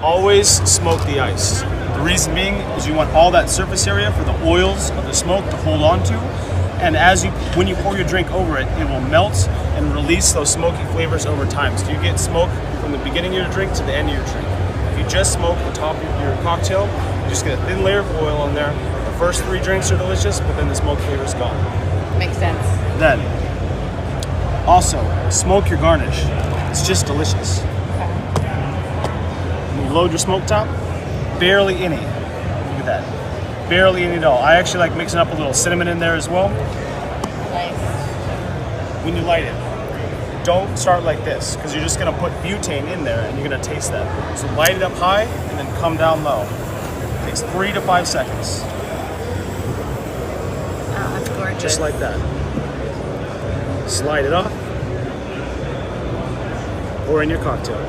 Always smoke the ice. The reason being is you want all that surface area for the oils of the smoke to hold on to. And when you pour your drink over it, it will melt and release those smoky flavors over time. So you get smoke from the beginning of your drink to the end of your drink. If you just smoke the top of your cocktail, you just get a thin layer of oil on there. The first 3 drinks are delicious, but then the smoke flavor is gone. Makes sense. Then, also, smoke your garnish. It's just delicious. Okay. When you load your smoke top, barely any. Look at that. Barely any at all. I actually like mixing up a little cinnamon in there as well. Nice. When you light it, don't start like this, because you're just going to put butane in there and you're going to taste that. So light it up high and then come down low. It takes 3 to 5 seconds. Oh, that's gorgeous. Just like that. Slide it off. Pour in your cocktail.